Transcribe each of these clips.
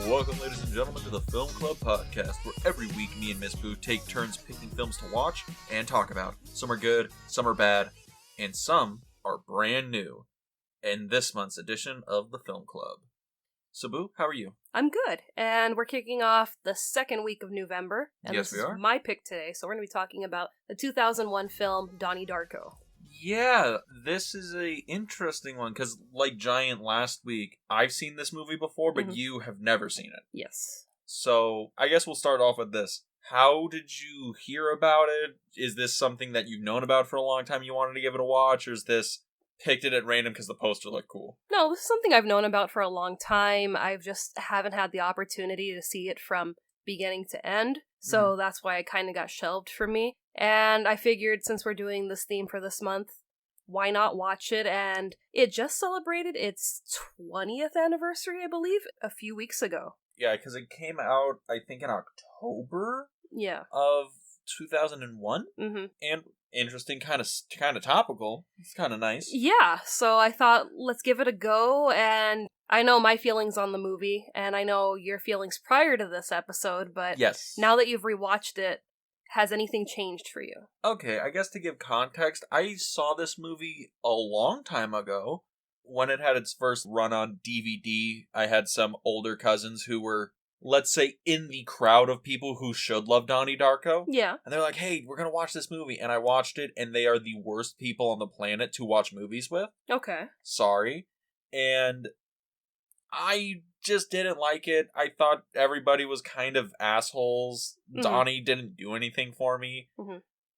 Welcome, ladies and gentlemen, to the Film Club Podcast, where every week me and Miss Boo take turns picking films to watch and talk about. Some are good, some are bad, and some are brand new. In this month's edition of the Film Club. So, Boo, how are you? I'm good, and we're kicking off the second week of Newvember, and Yes, this we are. is my pick today, so we're going to be talking about the 2001 film Donnie Darko. Yeah, this is a interesting one, because like Giant last week, I've seen this movie before, but you have never seen it. Yes. So, I guess we'll start off with this. How did you hear about it? Is this something that you've known about for a long time, you wanted to give it a watch, or is this picked it at random because the poster looked cool? No, this is something I've known about for a long time. I've just haven't had the opportunity to see it from beginning to end, so that's why it kind of got shelved for me. And I figured since we're doing this theme for this month, why not watch it? And it just celebrated its 20th anniversary, I believe, a few weeks ago. Yeah, because it came out, I think, in October of 2001. And interesting, kind of topical. It's kind of nice. Yeah, so I thought, let's give it a go, and I know my feelings on the movie, and I know your feelings prior to this episode, but yes, now that you've rewatched it, has anything changed for you? Okay, I guess to give context, I saw this movie a long time ago. When it had its first run on DVD, I had some older cousins who were, let's say, in the crowd of people who should love Donnie Darko. Yeah. And they're like, hey, we're going to watch this movie. And I watched it, and they are the worst people on the planet to watch movies with. Okay. Sorry. And I just didn't like it. I thought everybody was kind of assholes. Donnie didn't do anything for me.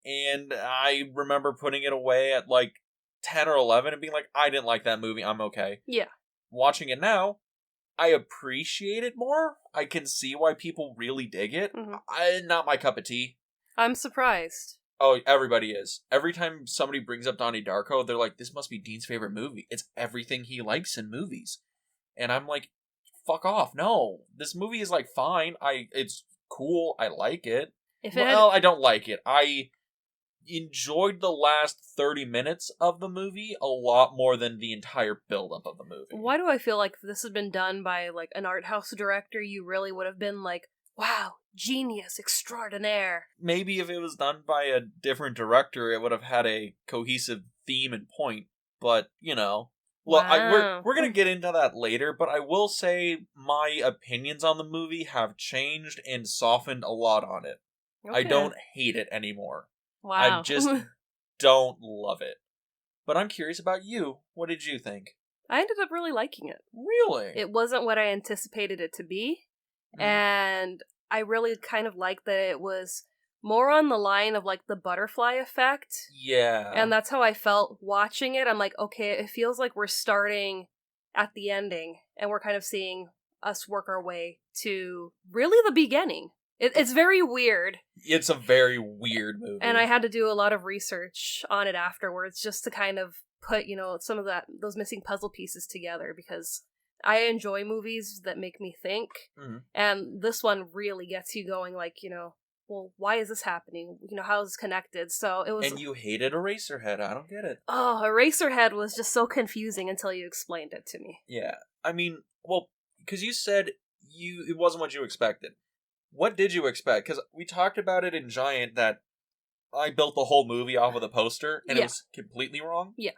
And I remember putting it away at like 10 or 11 and being like, I didn't like that movie. I'm okay. Yeah. Watching it now, I appreciate it more. I can see why people really dig it. Not my cup of tea. I'm surprised. Oh, everybody is. Every time somebody brings up Donnie Darko, they're like, this must be Dean's favorite movie. It's everything he likes in movies. And I'm like, fuck off. No. This movie is like fine. It's cool. I like it. I don't like it. I enjoyed the last 30 minutes of the movie a lot more than the entire buildup of the movie. Why do I feel like if this had been done by like an art house director, you really would have been like, wow, genius extraordinaire. Maybe if it was done by a different director, it would have had a cohesive theme and point. But, you know, well, wow. we're going to get into that later, but I will say my opinions on the movie have changed and softened a lot on it. Okay. I don't hate it anymore. Wow. I just don't love it. But I'm curious about you. What did you think? I ended up really liking it. Really? It wasn't what I anticipated it to be. And I really kind of liked that it was more on the line of like the butterfly effect. Yeah. And that's how I felt watching it. I'm like, okay, it feels like we're starting at the ending and we're kind of seeing us work our way to really the beginning. It's very weird. It's a very weird movie. And I had to do a lot of research on it afterwards just to kind of put, some of those missing puzzle pieces together because I enjoy movies that make me think. And this one really gets you going like, well, why is this happening? How is this connected? So it was. And you hated Eraserhead. I don't get it. Oh, Eraserhead was just so confusing until you explained it to me. Yeah. I mean, well, because you said it wasn't what you expected. What did you expect? Because we talked about it in Giant that I built the whole movie off of the poster and it was completely wrong? Yeah.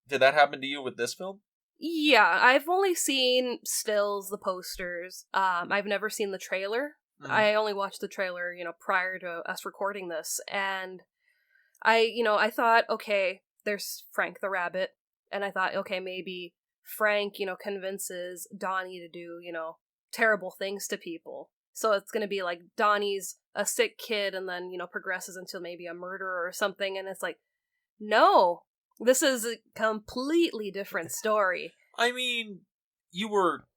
Did that happen to you with this film? Yeah, I've only seen stills, the posters. I've never seen the trailer. I only watched the trailer, prior to us recording this. And I thought, okay, there's Frank the Rabbit. And I thought, okay, maybe Frank, convinces Donnie to do, terrible things to people. So it's going to be like Donnie's a sick kid and then, progresses into maybe a murderer or something. And it's like, no, this is a completely different story. I mean, you were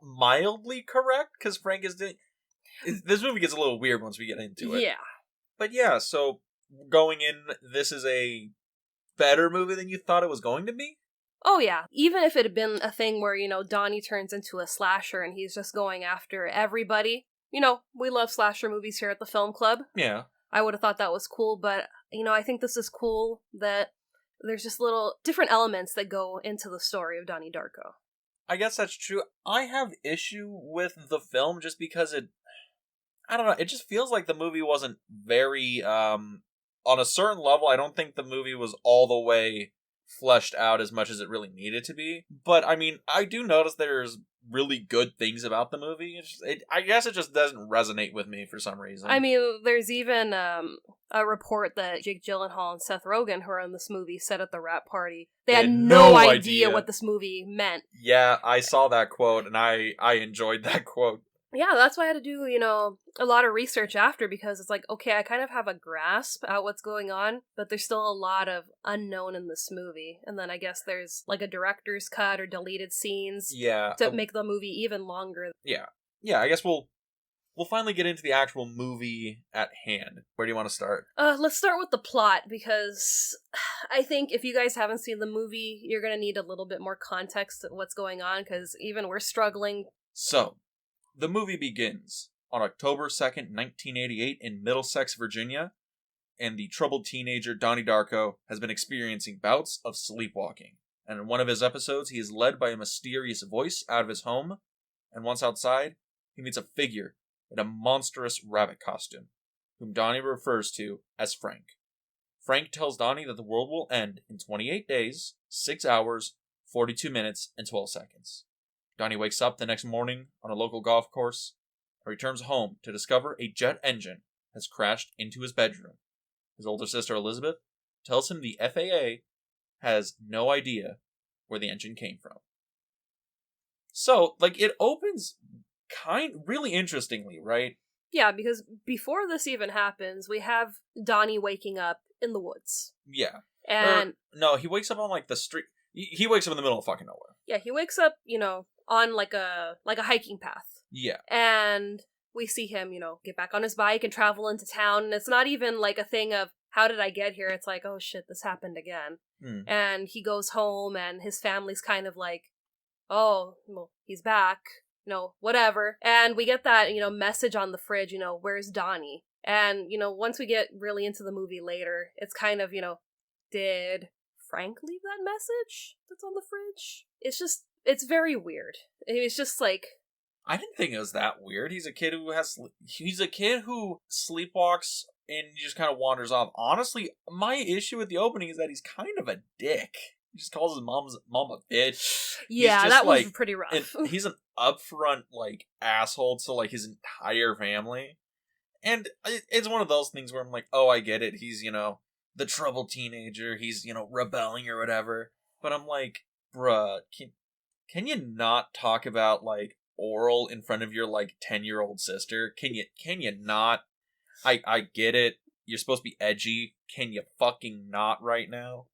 mildly correct because Frank is doing... This movie gets a little weird once we get into it. Yeah. But yeah, so going in, this is a better movie than you thought it was going to be? Oh yeah, even if it had been a thing where, Donnie turns into a slasher and he's just going after everybody. We love slasher movies here at the Film Club. Yeah. I would have thought that was cool, but, I think this is cool that there's just little different elements that go into the story of Donnie Darko. I guess that's true. I have issue with the film just because I don't know, it just feels like the movie wasn't very, on a certain level, I don't think the movie was all the way fleshed out as much as it really needed to be. But, I mean, I do notice there's really good things about the movie. I guess it just doesn't resonate with me for some reason. I mean, there's even a report that Jake Gyllenhaal and Seth Rogen, who are in this movie, said at the wrap party they had no idea what this movie meant. Yeah, I saw that quote, and I enjoyed that quote. Yeah, that's why I had to do, a lot of research after, because it's like, okay, I kind of have a grasp at what's going on, but there's still a lot of unknown in this movie. And then I guess there's like a director's cut or deleted scenes to make the movie even longer. Yeah. Yeah, I guess we'll finally get into the actual movie at hand. Where do you want to start? Let's start with the plot, because I think if you guys haven't seen the movie, you're going to need a little bit more context of what's going on, because even we're struggling. So, the movie begins on October 2nd, 1988 in Middlesex, Virginia, and the troubled teenager Donnie Darko has been experiencing bouts of sleepwalking. And in one of his episodes, he is led by a mysterious voice out of his home, and once outside, he meets a figure in a monstrous rabbit costume, whom Donnie refers to as Frank. Frank tells Donnie that the world will end in 28 days, 6 hours, 42 minutes, and 12 seconds. Donnie wakes up the next morning on a local golf course and returns home to discover a jet engine has crashed into his bedroom. His older sister Elizabeth tells him the FAA has no idea where the engine came from. So, it opens really interestingly, right? Yeah, because before this even happens, we have Donnie waking up in the woods. Yeah. And no, he wakes up on the street. He wakes up in the middle of fucking nowhere. Yeah, he wakes up, on like a hiking path. Yeah. And we see him, get back on his bike and travel into town, and it's not even like a thing of how did I get here? It's like, oh shit, this happened again. And he goes home and his family's kind of like, oh, well, he's back. Whatever. And we get that, message on the fridge, where's Donnie? And, once we get really into the movie later, it's kind of, did Frank leave that message that's on the fridge? It's very weird. It's just like, I didn't think it was that weird. He's a kid who sleepwalks and just kind of wanders off. Honestly, my issue with the opening is that he's kind of a dick. He just calls his mom a bitch. Yeah, that was pretty rough. He's an upfront, asshole to, his entire family. And it's one of those things where I'm like, oh, I get it. He's, the troubled teenager. He's, rebelling or whatever. But I'm like, bruh, can you not talk about, oral in front of your, 10-year-old sister? Can you not? I get it. You're supposed to be edgy. Can you fucking not right now?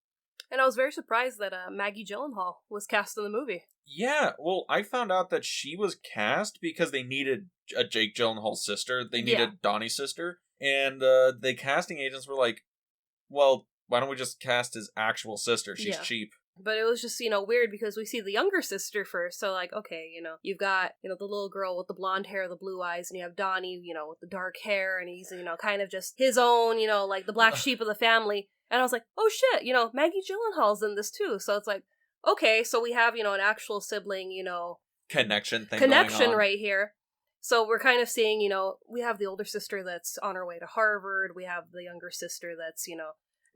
And I was very surprised that Maggie Gyllenhaal was cast in the movie. Yeah, well, I found out that she was cast because they needed a Jake Gyllenhaal sister. They needed Donnie's sister. And the casting agents were like, well, why don't we just cast his actual sister? She's cheap. But it was just, weird because we see the younger sister first. So, okay, you've got, the little girl with the blonde hair, the blue eyes, and you have Donnie, with the dark hair, and he's, kind of just his own, the black sheep of the family. And I was like, oh shit, Maggie Gyllenhaal's in this too. So it's like, okay, so we have, an actual sibling, connection right here. So we're kind of seeing, we have the older sister that's on her way to Harvard. We have the younger sister that's,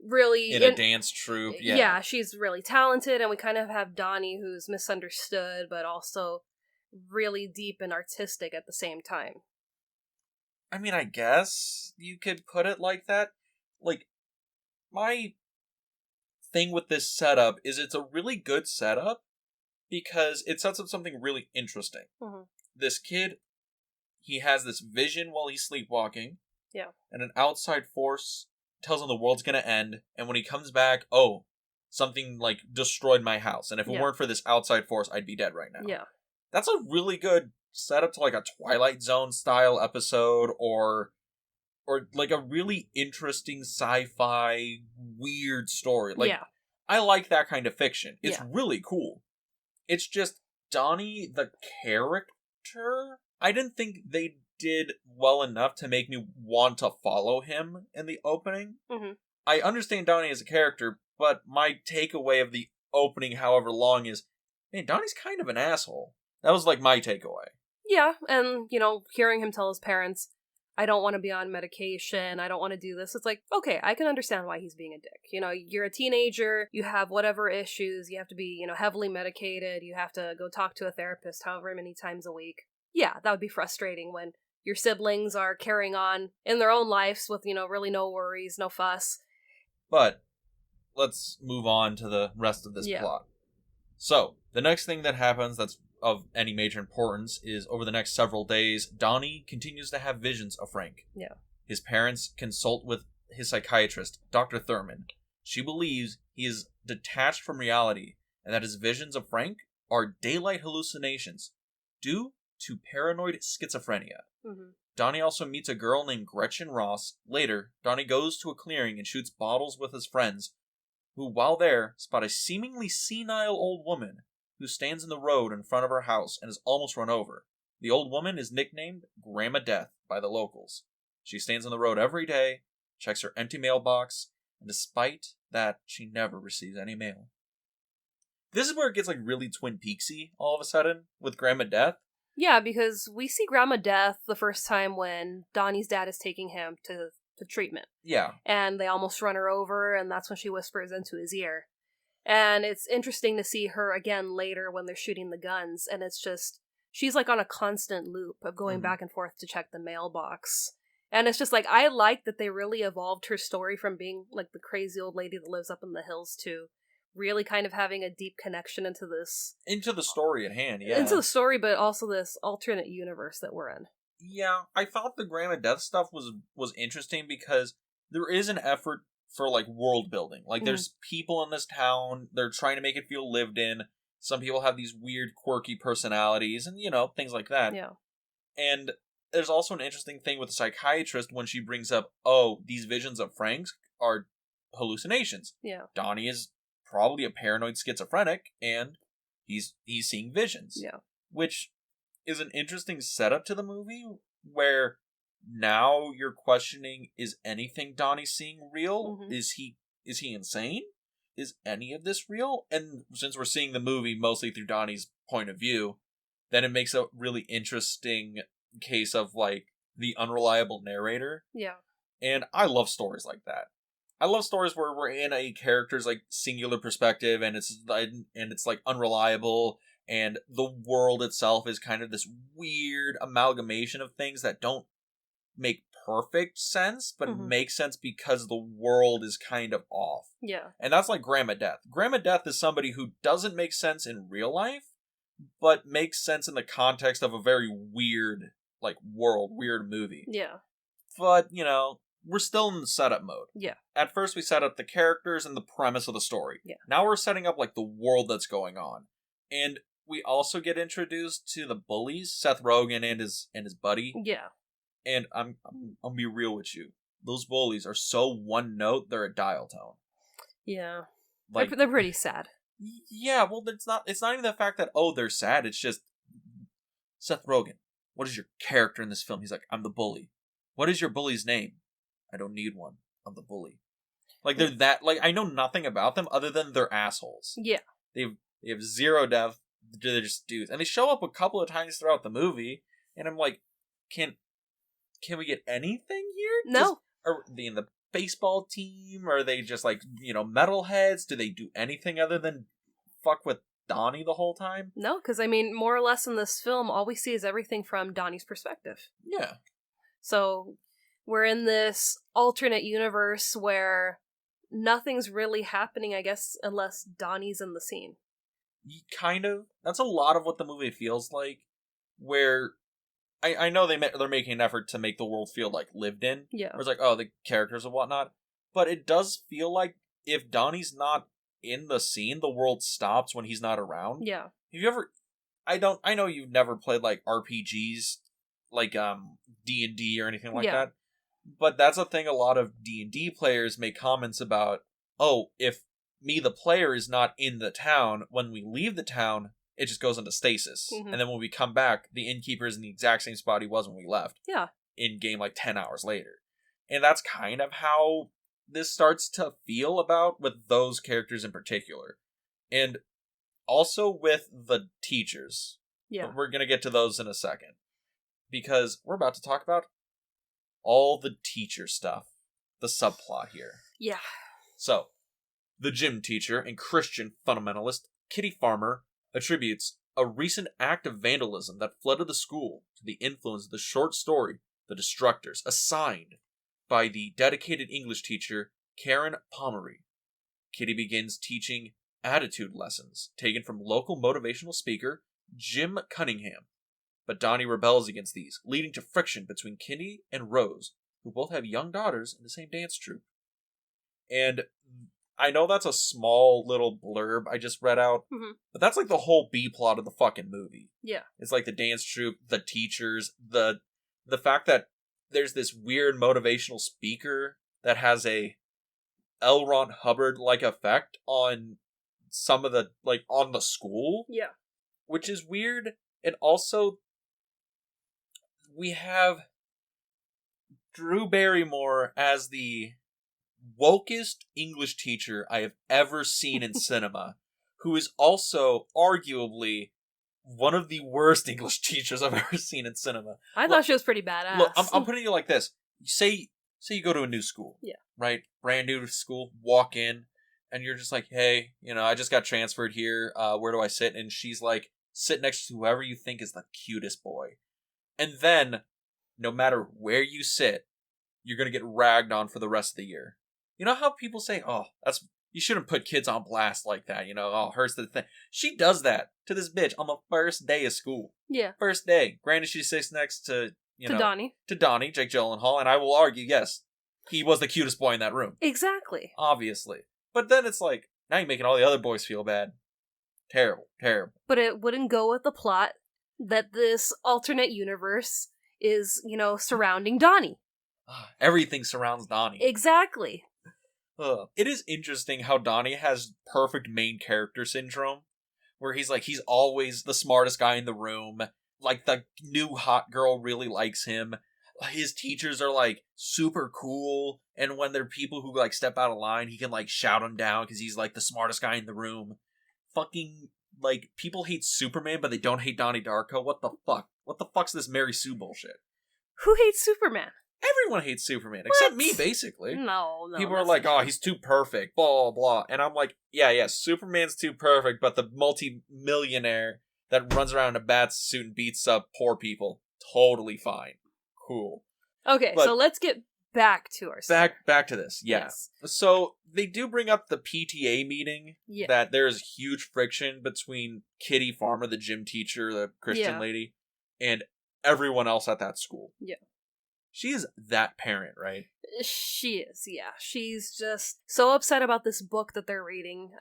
really in a dance troupe. Yeah, she's really talented. And we kind of have Donnie, who's misunderstood, but also really deep and artistic at the same time. I mean, I guess you could put it like that. My thing with this setup is it's a really good setup because it sets up something really interesting. Mm-hmm. This kid, he has this vision while he's sleepwalking. Yeah. And an outside force tells him the world's gonna end. And when he comes back, something destroyed my house. And if it weren't for this outside force, I'd be dead right now. Yeah. That's a really good setup to a Twilight Zone style episode or a really interesting sci-fi weird story. I like that kind of fiction. It's really cool. It's just Donnie the character, I didn't think they did well enough to make me want to follow him in the opening. Mm-hmm. I understand Donnie as a character, but my takeaway of the opening, however long, is man, Donnie's kind of an asshole. That was like my takeaway. Yeah, and, hearing him tell his parents, I don't want to be on medication, I don't want to do this, it's like, okay, I can understand why he's being a dick. You're a teenager, you have whatever issues, you have to be, heavily medicated, you have to go talk to a therapist however many times a week. Yeah, that would be frustrating when your siblings are carrying on in their own lives with, really no worries, no fuss. But let's move on to the rest of this plot. So, the next thing that happens that's of any major importance is over the next several days, Donnie continues to have visions of Frank. Yeah. His parents consult with his psychiatrist, Dr. Thurman. She believes he is detached from reality and that his visions of Frank are daylight hallucinations due to paranoid schizophrenia. Mm-hmm. Donnie also meets a girl named Gretchen Ross. Later, Donnie goes to a clearing and shoots bottles with his friends, who, while there, spot a seemingly senile old woman who stands in the road in front of her house and is almost run over. The old woman is nicknamed Grandma Death by the locals. She stands on the road every day, checks her empty mailbox, and despite that, she never receives any mail. This is where it gets really Twin Peaksy all of a sudden with Grandma Death. Yeah, because we see Grandma Death the first time when Donnie's dad is taking him to treatment. Yeah. And they almost run her over, and that's when she whispers into his ear. And it's interesting to see her again later when they're shooting the guns, and it's just, she's on a constant loop of going back and forth to check the mailbox. And it's just I like that they really evolved her story from being the crazy old lady that lives up in the hills to really kind of having a deep connection into the story at hand, yeah. Into the story, but also this alternate universe that we're in. Yeah, I thought the Grandma Death stuff was interesting because there is an effort for world building. There's people in this town, they're trying to make it feel lived in. Some people have these weird, quirky personalities and, things like that. Yeah. And there's also an interesting thing with the psychiatrist when she brings up, these visions of Frank's are hallucinations. Yeah. Donnie is probably a paranoid schizophrenic and he's seeing visions. Yeah. Which is an interesting setup to the movie where now you're questioning, is anything Donnie's seeing real? Mm-hmm. Is he insane? Is any of this real? And since we're seeing the movie mostly through Donnie's point of view, then it makes a really interesting case of the unreliable narrator. Yeah. And I love stories like that. I love stories where we're in a character's singular perspective and it's unreliable, and the world itself is kind of this weird amalgamation of things that don't make perfect sense, but make sense because the world is kind of off. Yeah. And that's Grandma Death. Grandma Death is somebody who doesn't make sense in real life, but makes sense in the context of a very weird, world, weird movie. Yeah. But, we're still in the setup mode. Yeah. At first we set up the characters and the premise of the story. Yeah. Now we're setting up the world that's going on. And we also get introduced to the bullies, Seth Rogen and his buddy. Yeah. And I'm gonna be real with you. Those bullies are so one note, they're a dial tone. Yeah. They're pretty sad. Yeah, well it's not even the fact that they're sad, it's just Seth Rogen, what is your character in this film? He's I'm the bully. What is your bully's name? I don't need one. I'm the bully. They're that I know nothing about them other than they're assholes. Yeah. They have zero depth. They're just dudes. And they show up a couple of times throughout the movie, and I'm can we get anything here? No. Are they in the baseball team? Are they just metalheads? Do they do anything other than fuck with Donnie the whole time? No, because more or less in this film, all we see is everything from Donnie's perspective. Yeah. So we're in this alternate universe where nothing's really happening, I guess, unless Donnie's in the scene. Kind of. That's a lot of what the movie feels like, where I know they're making an effort to make the world feel lived in. Yeah. Where it's the characters and whatnot. But it does feel like if Donnie's not in the scene, the world stops when he's not around. Yeah. Have you ever... I know you've never played RPGs, D&D or anything like that. But that's a thing a lot of D&D players make comments about, if me, the player, is not in the town, when we leave the town, it just goes into stasis. Mm-hmm. And then when we come back, the innkeeper is in the exact same spot he was when we left. Yeah. In game 10 hours later. And that's kind of how this starts to feel with those characters in particular. And also with the teachers. Yeah. But we're going to get to those in a second. Because we're about to talk about all the teacher stuff. The subplot here. Yeah. So, the gym teacher and Christian fundamentalist Kitty Farmer attributes a recent act of vandalism that flooded the school to the influence of the short story The Destructors, assigned by the dedicated English teacher Karen Pomeroy. Kitty begins teaching attitude lessons taken from local motivational speaker Jim Cunningham. But Donnie rebels against these, leading to friction between Kitty and Rose, who both have young daughters in the same dance troupe. And I know that's a small little blurb I just read out, but that's like the whole B plot of the fucking movie. Yeah. It's like the dance troupe, the teachers, the fact that there's this weird motivational speaker that has a L. Ron Hubbard-like effect on some of the, like, on the school. Yeah. Which is weird. And also, we have Drew Barrymore as the wokest English teacher I have ever seen in cinema, who is also arguably one of the worst English teachers I've ever seen in cinema. I thought she was pretty badass. Look, I'm putting it like this. Say you go to a new school. Yeah. Right? Brand new to school, walk in, and you're just like, hey, I just got transferred here. Where do I sit? And she's like, sit next to whoever you think is the cutest boy. And then, no matter where you sit, you're going to get ragged on for the rest of the year. You know how people say, oh, you shouldn't put kids on blast like that, oh, hurts the thing. She does that to this bitch on the first day of school. Yeah. First day. Granted, she sits next to, Donnie. To Donnie, Jake Gyllenhaal, and I will argue, yes, he was the cutest boy in that room. Exactly. Obviously. But then it's like, now you're making all the other boys feel bad. Terrible. Terrible. But it wouldn't go with the plot that this alternate universe is, surrounding Donnie. Everything surrounds Donnie. Exactly. It is interesting how Donnie has perfect main character syndrome, where he's always the smartest guy in the room. Like, the new hot girl really likes him. His teachers are, like, super cool, and when there are people who, like, step out of line, he can, like, shout them down because he's, like, the smartest guy in the room. Fucking, like, people hate Superman, but they don't hate Donnie Darko. What the fuck? What the fuck's this Mary Sue bullshit? Who hates Superman? Everyone hates Superman, except me, basically. No. People are like, oh, he's too perfect, blah, blah, blah. And I'm like, yeah, Superman's too perfect, but the multi-millionaire that runs around in a bat suit and beats up poor people, totally fine. Cool. Okay, so let's get back to our story. Back to this, yes. So, they do bring up the PTA meeting, that there's huge friction between Kitty Farmer, the gym teacher, the Christian lady, and everyone else at that school. Yeah. She is that parent, right? She is, yeah. She's just so upset about this book that they're reading.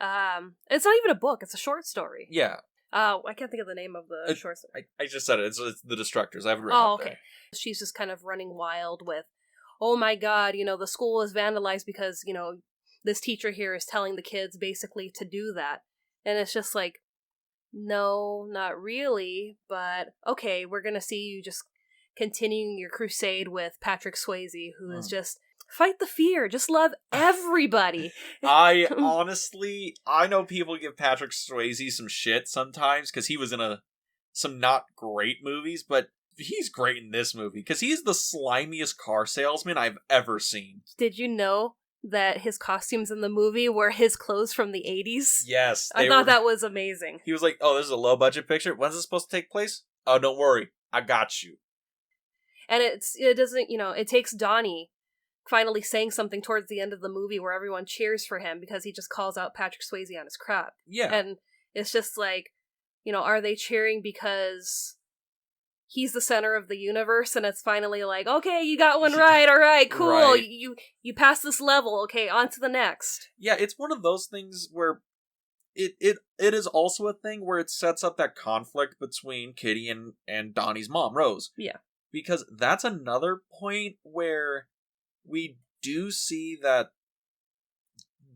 It's not even a book, it's a short story. Yeah. I can't think of the name of the short story. I just said it. It's The Destructors. I have it written up there. She's just kind of running wild with, oh my god, the school is vandalized because, this teacher here is telling the kids basically to do that. And it's just like, no, not really, but okay, we're gonna see you just continuing your crusade with Patrick Swayze, who is just fight the fear, just love everybody. I know people give Patrick Swayze some shit sometimes because he was in some not great movies, but he's great in this movie because he's the slimiest car salesman I've ever seen. Did you know that his costumes in the movie were his clothes from the 80s? Yes. I thought that was amazing. He was like, oh, this is a low budget picture. When's this supposed to take place? Oh, don't worry. I got you. And it doesn't, it takes Donnie finally saying something towards the end of the movie where everyone cheers for him because he just calls out Patrick Swayze on his crap. Yeah. And it's just like, are they cheering because he's the center of the universe and it's finally like, okay, you got one right, all right, cool, right. You passed this level, okay, on to the next. Yeah, it's one of those things where it is also a thing where it sets up that conflict between Kitty and Donnie's mom, Rose. Yeah. Because that's another point where we do see that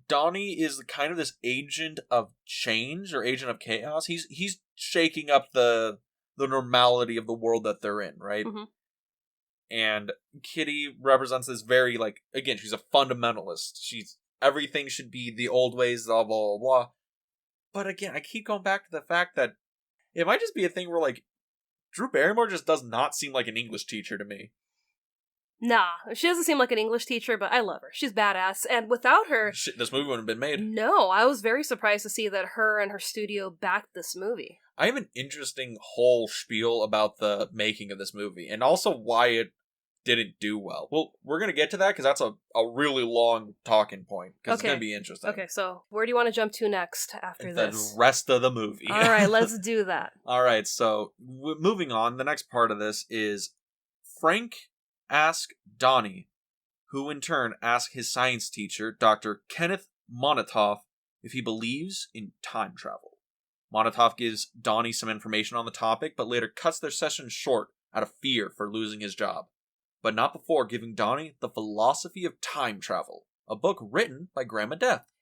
Donnie is kind of this agent of change or agent of chaos. He's shaking up the normality of the world that they're in, right? Mm-hmm. And Kitty represents this very, like, again, she's a fundamentalist. Everything should be the old ways, blah, blah, blah, blah. But again, I keep going back to the fact that it might just be a thing where, like, Drew Barrymore just does not seem like an English teacher to me. Nah, she doesn't seem like an English teacher, but I love her. She's badass, and without her... Shit, this movie wouldn't have been made. No, I was very surprised to see that her and her studio backed this movie. I have an interesting whole spiel about the making of this movie, and also why it didn't do well. Well, we're going to get to that, because that's a really long talking point, because it's going to be interesting. Okay, so where do you want to jump to next after this? The rest of the movie. Alright, let's do that. Alright, so moving on, the next part of this is Frank asks Donnie, who in turn asks his science teacher, Dr. Kenneth Monatoff, if he believes in time travel. Monatoff gives Donnie some information on the topic, but later cuts their session short out of fear for losing his job. But not before giving Donnie The Philosophy of Time Travel, a book written by Grandma Death.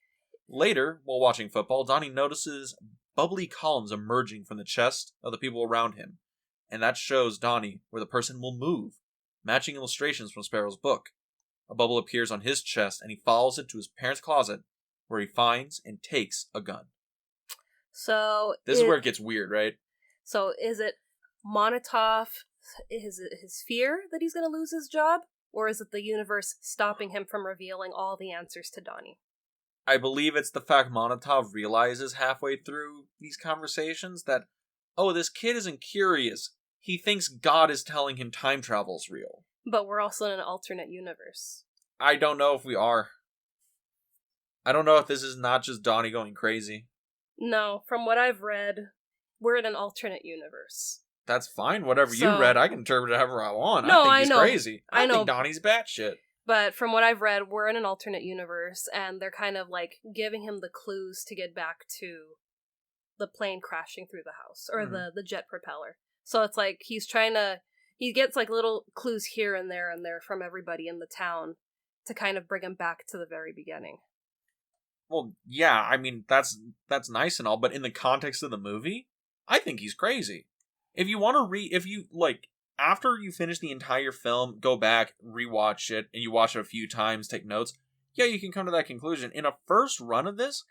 Later, while watching football, Donnie notices bubbly columns emerging from the chest of the people around him, and that shows Donnie where the person will move, matching illustrations from Sparrow's book. A bubble appears on his chest, and he follows it to his parents' closet, where he finds and takes a gun. So this is where it gets weird, right? So is it Monatoff, is it his fear that he's going to lose his job? Or is it the universe stopping him from revealing all the answers to Donnie? I believe it's the fact Monatoff realizes halfway through these conversations that, oh, this kid isn't curious. He thinks God is telling him time travel's real. But we're also in an alternate universe. I don't know if we are. I don't know if this is not just Donnie going crazy. No, from what I've read, we're in an alternate universe. That's fine. Whatever you read, I can interpret it however I want. No, I think he's crazy. I know. think Donnie's batshit. But from what I've read, we're in an alternate universe, and they're kind of like giving him the clues to get back to the plane crashing through the house, or the jet propeller. So it's like he gets like little clues here and there from everybody in the town to kind of bring him back to the very beginning. Well, yeah, I mean, that's nice and all, but in the context of the movie, I think he's crazy. If you want to after you finish the entire film, go back, rewatch it, and you watch it a few times, take notes, yeah, you can come to that conclusion. In a first run of this,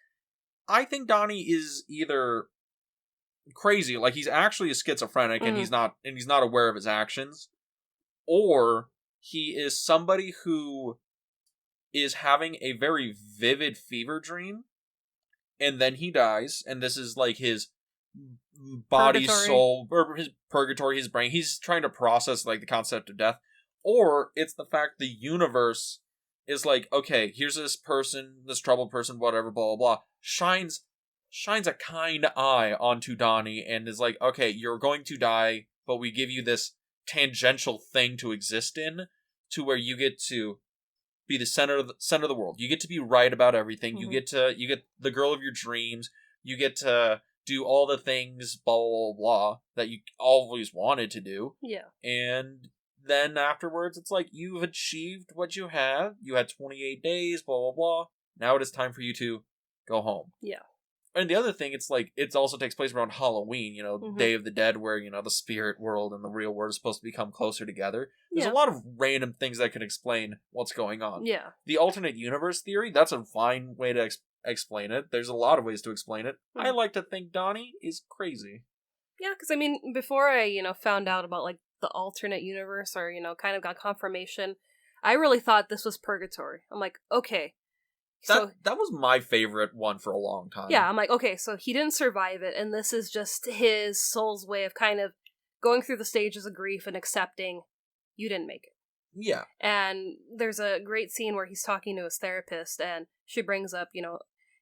I think Donnie is either crazy, like he's actually a schizophrenic and he's not aware of his actions, or he is somebody who is having a very vivid fever dream, and then he dies, and this is like his body, soul, or his purgatory, his brain. He's trying to process like the concept of death. Or it's the fact the universe is like, okay, here's this person, this troubled person, whatever, blah, blah, blah, shines a kind eye onto Donnie and is like, okay, you're going to die, but we give you this tangential thing to exist in, to where you get to be the center of the world. You get to be right about everything. You get the girl of your dreams. You get to do all the things, blah, blah, blah, that you always wanted to do. Yeah. And then afterwards, it's like, you've achieved what you have. You had 28 days, blah, blah, blah. Now it is time for you to go home. Yeah. And the other thing, it's like, it also takes place around Halloween, Day of the Dead, where, the spirit world and the real world is supposed to become closer together. There's a lot of random things that can explain what's going on. Yeah. The alternate universe theory, that's a fine way to explain it. There's a lot of ways to explain it. I like to think Donnie is crazy. Yeah, because, I mean, before I, found out about, like, the alternate universe, or, kind of got confirmation, I really thought this was purgatory. I'm like, okay. That was my favorite one for a long time. Yeah, I'm like, okay, so he didn't survive it, and this is just his soul's way of kind of going through the stages of grief and accepting you didn't make it. Yeah. And there's a great scene where he's talking to his therapist, and she brings up,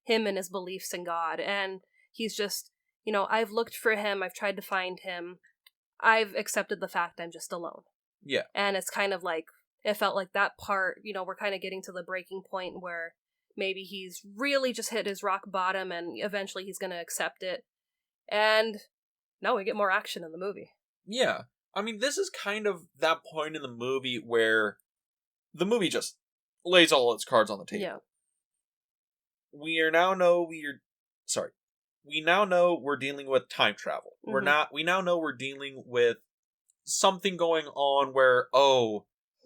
him and his beliefs in God, and he's just, I've looked for him, I've tried to find him, I've accepted the fact I'm just alone. Yeah. And it's kind of like, it felt like that part, we're kind of getting to the breaking point where maybe he's really just hit his rock bottom and eventually he's going to accept it. And no, we get more action in the movie. Yeah. I mean, this is kind of that point in the movie where the movie just lays all its cards on the table. Yeah. We now know we're dealing with time travel. We now know we're dealing with something going on where,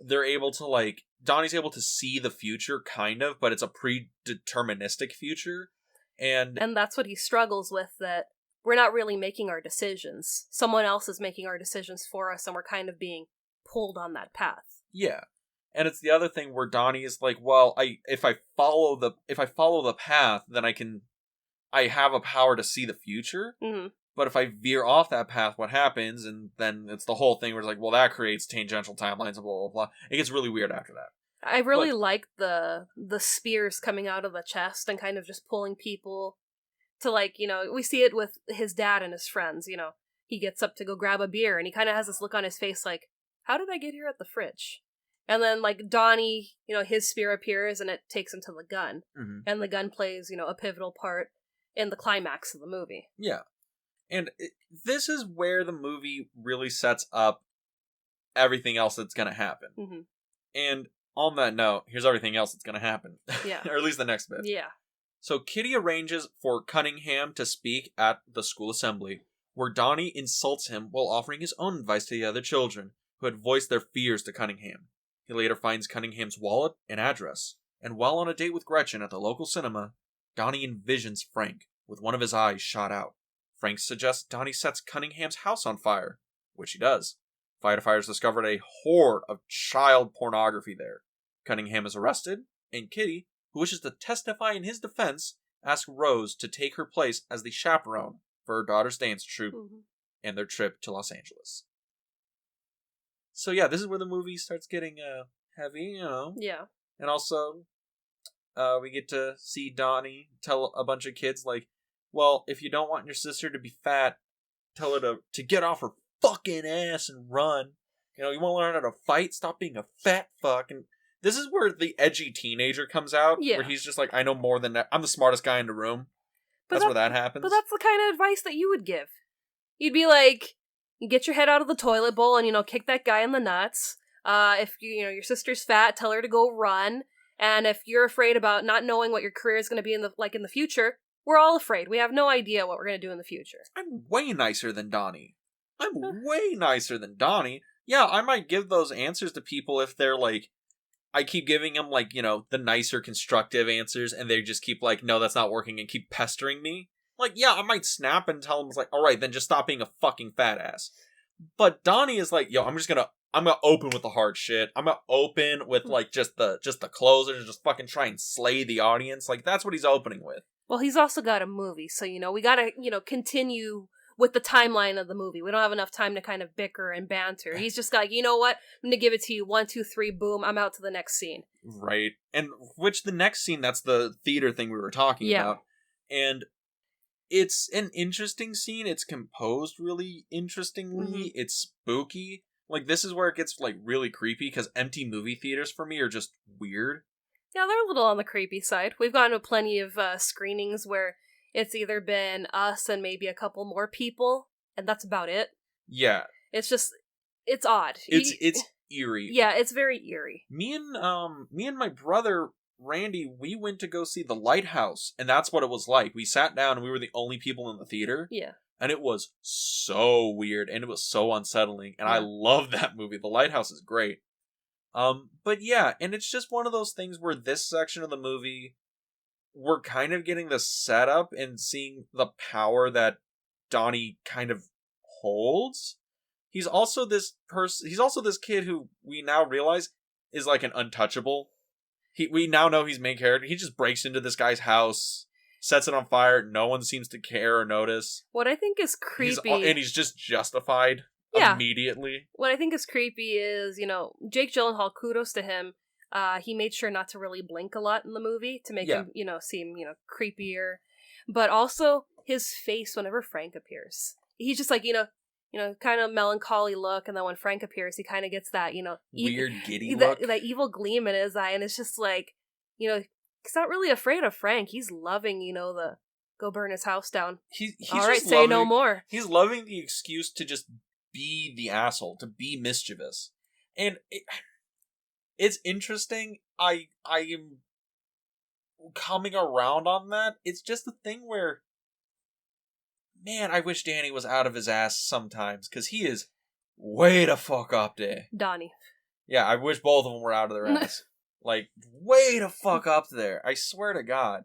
they're able to, Donnie's able to see the future, kind of, but it's a predeterministic future. And that's what he struggles with, that we're not really making our decisions. Someone else is making our decisions for us, and we're kind of being pulled on that path. Yeah. And it's the other thing where Donnie is like, well, if I follow the path, then I have a power to see the future. Mm-hmm. But if I veer off that path, what happens? And then it's the whole thing where it's like, well, that creates tangential timelines and blah, blah, blah. It gets really weird after that. I really like the spears coming out of the chest and kind of just pulling people to, like, you know, we see it with his dad and his friends, you know. He gets up to go grab a beer and he kind of has this look on his face like, how did I get here at the fridge? And then, like, Donnie, you know, his spear appears and it takes him to the gun. Mm-hmm. And the gun plays, you know, a pivotal part in the climax of the movie. Yeah. And this is where the movie really sets up everything else that's going to happen. Mm-hmm. And on that note, here's everything else that's going to happen. Yeah. Or at least the next bit. Yeah. So Kitty arranges for Cunningham to speak at the school assembly, where Donnie insults him while offering his own advice to the other children, who had voiced their fears to Cunningham. He later finds Cunningham's wallet and address, and while on a date with Gretchen at the local cinema, Donnie envisions Frank, with one of his eyes shot out. Frank suggests Donnie sets Cunningham's house on fire, which he does. Firefighters discovered a horde of child pornography there. Cunningham is arrested, and Kitty, who wishes to testify in his defense, asks Rose to take her place as the chaperone for her daughter's dance troupe and their trip to Los Angeles. So yeah, this is where the movie starts getting heavy, you know. Yeah. And also, we get to see Donnie tell a bunch of kids, like, well, if you don't want your sister to be fat, tell her to get off her fucking ass and run. You know, you want to learn how to fight? Stop being a fat fuck. And this is where the edgy teenager comes out, where he's just like, I know more than that. I'm the smartest guy in the room. That's where that happens. But that's the kind of advice that you would give. You'd be like, you get your head out of the toilet bowl and, you know, kick that guy in the nuts. If you know your sister's fat, tell her to go run. And if you're afraid about not knowing what your career is going to be in the future, we're all afraid. We have no idea what we're going to do in the future. I'm way nicer than Donnie. Yeah, I might give those answers to people if they're like, I keep giving them, like, you know, the nicer constructive answers, and they just keep like, no, that's not working, and keep pestering me. Like, yeah, I might snap and tell them, like, all right, then just stop being a fucking fat ass. But Donnie is like, yo, I'm gonna open with the hard shit. I'm gonna open with, like, just the closers and just fucking try and slay the audience. Like, that's what he's opening with. Well, he's also got a movie, so, you know, we gotta, you know, continue with the timeline of the movie. We don't have enough time to kind of bicker and banter. He's just like, you know what? I'm gonna give it to you. 1, 2, 3, boom. I'm out to the next scene. Right. And which the next scene, that's the theater thing we were talking about. And it's an interesting scene. It's composed really interestingly. Mm-hmm. It's spooky. Like, this is where it gets, like, really creepy, because empty movie theaters for me are just weird. Yeah, they're a little on the creepy side. We've gone to plenty of screenings where it's either been us and maybe a couple more people, and that's about it. Yeah. It's just, it's odd. It's eerie. Yeah, it's very eerie. Me and my brother, Randy, we went to go see The Lighthouse, and that's what it was like. We sat down, and we were the only people in the theater. Yeah. And it was so weird, and it was so unsettling, and I love that movie. The Lighthouse is great. But yeah, and it's just one of those things where this section of the movie, we're kind of getting the setup and seeing the power that Donnie kind of holds. He's also this kid who we now realize is like an untouchable. We now know he's main character. He just breaks into this guy's house, sets it on fire. No one seems to care or notice. What I think is creepy... He's just justified immediately. What I think is creepy is, you know, Jake Gyllenhaal, kudos to him. He made sure not to really blink a lot in the movie to make him, you know, seem, you know, creepier. But also, his face whenever Frank appears. He's just like, you know, kind of melancholy look, and then when Frank appears, he kind of gets that, you know... weird giddy look. That evil gleam in his eye, and it's just like, you know... He's not really afraid of Frank. He's loving, you know, the go burn his house down. He's all right, say no more. He's loving the excuse to just be the asshole, to be mischievous. And it's interesting. I am coming around on that. It's just a thing where, man, I wish Danny was out of his ass sometimes, because he is way the fuck up there. Donnie. Yeah, I wish both of them were out of their ass. Like, way to fuck up there. I swear to God.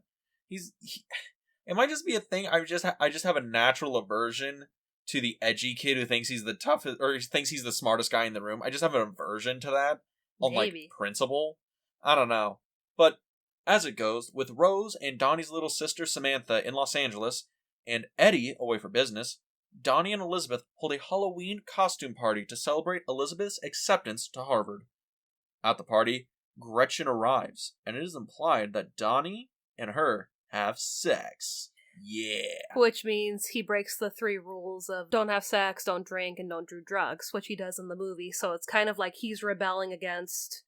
It might just be a thing. I just have a natural aversion to the edgy kid who thinks he's the toughest, or thinks he's the smartest guy in the room. I just have an aversion to that on like principle. I don't know. But as it goes, with Rose and Donnie's little sister Samantha in Los Angeles, and Eddie away for business, Donnie and Elizabeth hold a Halloween costume party to celebrate Elizabeth's acceptance to Harvard. At the party, Gretchen arrives, and it is implied that Donnie and her have sex. Yeah. Which means he breaks the 3 rules of don't have sex, don't drink, and don't do drugs, which he does in the movie. So it's kind of like he's rebelling against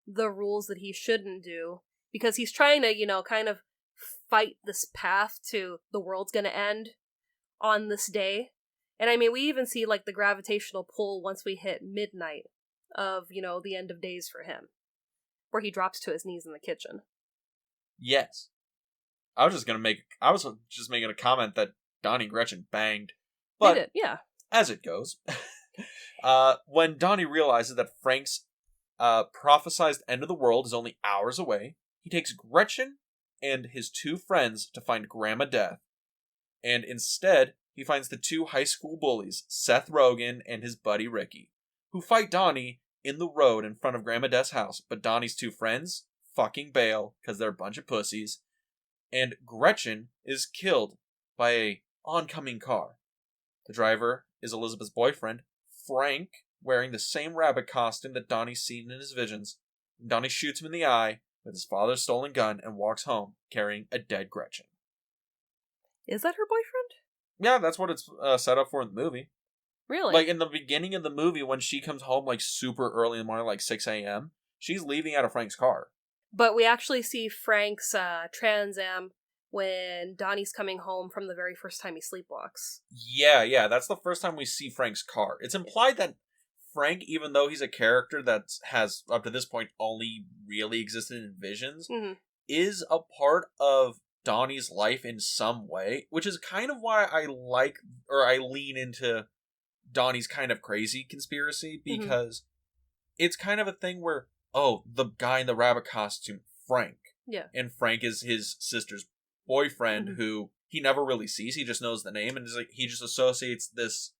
the rules that he shouldn't do, because he's trying to, kind of fight this path to the world's gonna end on this day. And I mean, we even see like the gravitational pull once we hit midnight of, the end of days for him, where he drops to his knees in the kitchen. Yes. I was just making a comment that Donnie and Gretchen banged. But they did, yeah. As it goes, when Donnie realizes that Frank's prophesized end of the world is only hours away, he takes Gretchen and his 2 friends to find Grandma Death. And instead, he finds the 2 high school bullies, Seth Rogen and his buddy Ricky, who fight Donnie in the road in front of Grandma Death's house. But Donnie's 2 friends fucking bail because they're a bunch of pussies. And Gretchen is killed by a oncoming car. The driver is Elizabeth's boyfriend, Frank, wearing the same rabbit costume that Donnie's seen in his visions. And Donnie shoots him in the eye with his father's stolen gun and walks home carrying a dead Gretchen. Is that her boyfriend? Yeah, that's what it's set up for in the movie. Really? Like, in the beginning of the movie, when she comes home, like, super early in the morning, like 6 a.m., she's leaving out of Frank's car. But we actually see Frank's Trans Am when Donnie's coming home from the very first time he sleepwalks. Yeah, that's the first time we see Frank's car. It's implied that Frank, even though he's a character that has, up to this point, only really existed in visions, is a part of Donnie's life in some way, which is kind of why I lean into Donnie's kind of crazy conspiracy, because it's kind of a thing where, the guy in the rabbit costume, Frank. Yeah. And Frank is his sister's boyfriend, who he never really sees. He just knows the name, and he just associates this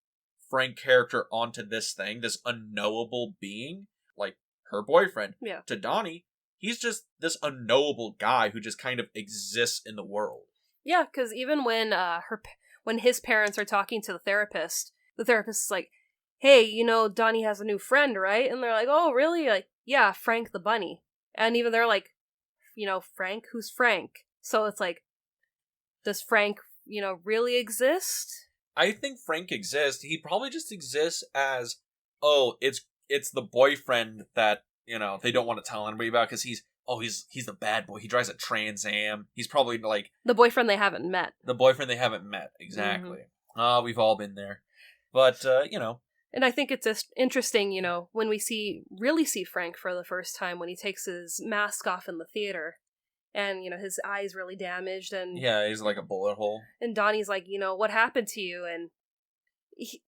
Frank character onto this thing, this unknowable being, like her boyfriend. Yeah. To Donnie, he's just this unknowable guy who just kind of exists in the world. Yeah, because even when his parents are talking to the therapist is like, hey, Donnie has a new friend, right? And they're like, oh, really? Like, yeah, Frank the bunny. And even they're like, Frank? Who's Frank? So it's like, does Frank, really exist? I think Frank exists. He probably just exists as, it's the boyfriend that, they don't want to tell anybody about, because he's the bad boy. He drives a Trans Am. He's probably like... the boyfriend they haven't met. The boyfriend they haven't met, exactly. We've all been there. But, And I think it's just interesting, when we really see Frank for the first time, when he takes his mask off in the theater, and, his eye's really damaged, and... yeah, he's like a bullet hole. And Donnie's like, what happened to you? And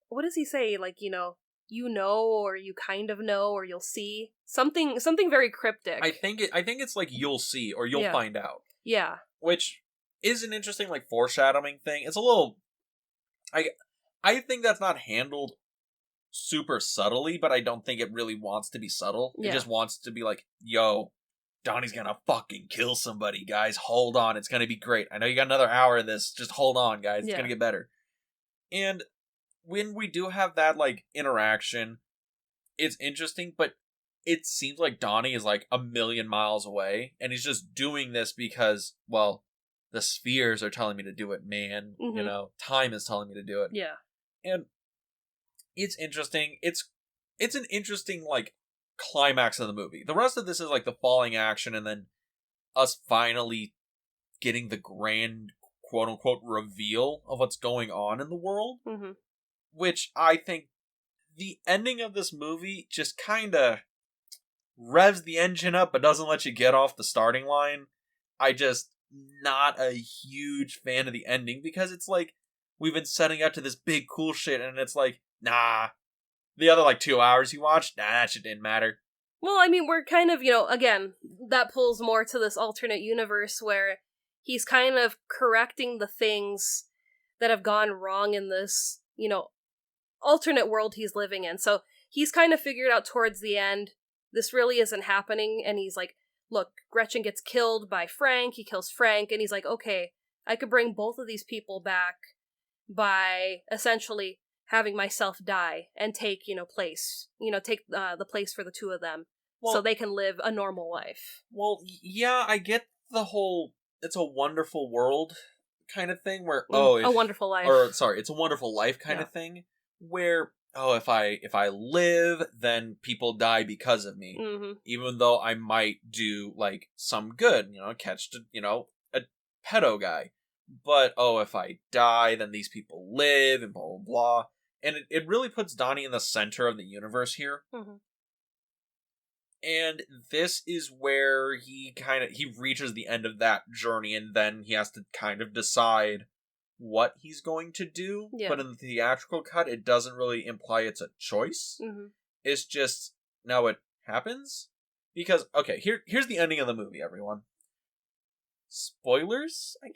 what does he say? Like, or you kind of know, or you'll see. Something very cryptic. I think it's like you'll see, or you'll find out. Yeah. Which is an interesting, like, foreshadowing thing. It's a little... I think that's not handled super subtly, but I don't think it really wants to be subtle. It just wants to be like, yo, Donnie's gonna fucking kill somebody, guys. Hold on, it's gonna be great. I know you got another hour of this. Just hold on, guys. It's gonna get better. And when we do have that, like, interaction, it's interesting, but it seems like Donnie is, like, 1,000,000 miles away, and he's just doing this because, well, the spheres are telling me to do it, man. Time is telling me to do it. Yeah. And it's interesting. It's an interesting, like, climax of the movie. The rest of this is, like, the falling action, and then us finally getting the grand, quote-unquote, reveal of what's going on in the world. Which I think the ending of this movie just kind of revs the engine up, but doesn't let you get off the starting line. Not a huge fan of the ending, because it's like, we've been setting up to this big cool shit, and it's like, nah. The other, like, 2 hours you watched, that shit didn't matter. Well, I mean, we're kind of, again, that pulls more to this alternate universe where he's kind of correcting the things that have gone wrong in this, alternate world he's living in. So he's kind of figured out towards the end, this really isn't happening, and he's like, look, Gretchen gets killed by Frank, he kills Frank, and he's like, okay, I could bring both of these people back by essentially having myself die and take, place, take the place for the two of them, so they can live a normal life. Well, yeah, I get the whole, it's a wonderful world kind of thing where, a wonderful life. Or, sorry, it's a wonderful life kind of thing where, if I live, then people die because of me. Mm-hmm. Even though I might do, like, some good, catch, a pedo guy. But, if I die, then these people live, and blah, blah, blah. And it really puts Donnie in the center of the universe here. Mm-hmm. And this is where he reaches the end of that journey, and then he has to kind of decide what he's going to do. Yeah. But in the theatrical cut, it doesn't really imply it's a choice. Mm-hmm. It's just, now it happens. Because, okay, here's the ending of the movie, everyone. Spoilers, I